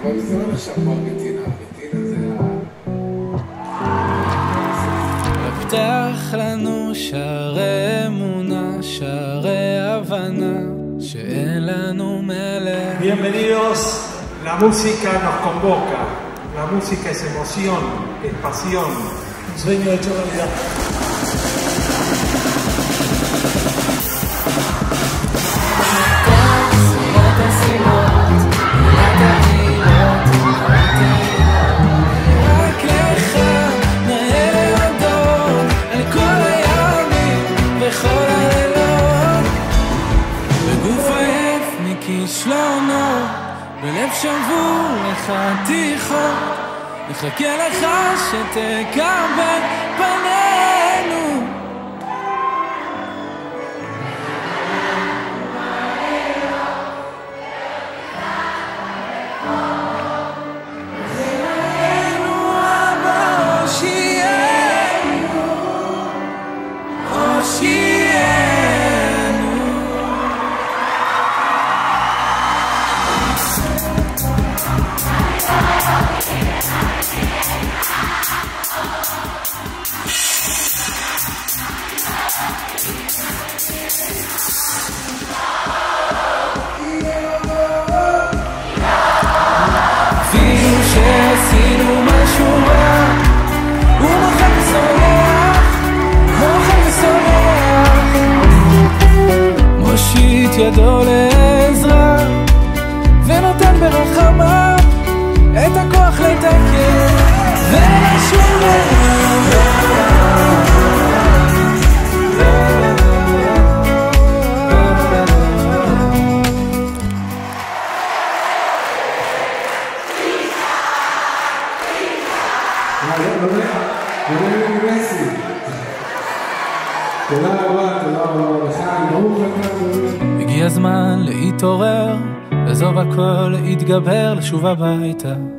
אבל זה לא נחשב כמו ארגנטינה, ארגנטינה זה פתח לנו שערי אמונה, שערי הבנה, שאין לנו מלך. Bienvenidos, la música nos convoca, la música es emoción, es pasión, un sueño hecho realidad. בלב שבור לך תיכון, נחכה לך שתקבל פנינו. אפילו שעשינו משהו רע, הוא מוחק ושמח, מוחק ושמח, מושיט ידו לעזרה ונותן ברחמה את הכוח לתקן ולשוב תודה רבה, תודה רבה לך, ברוך אתה. הגיע הזמן להתעורר, לעזוב הכל, להתגבר, לשוב הביתה.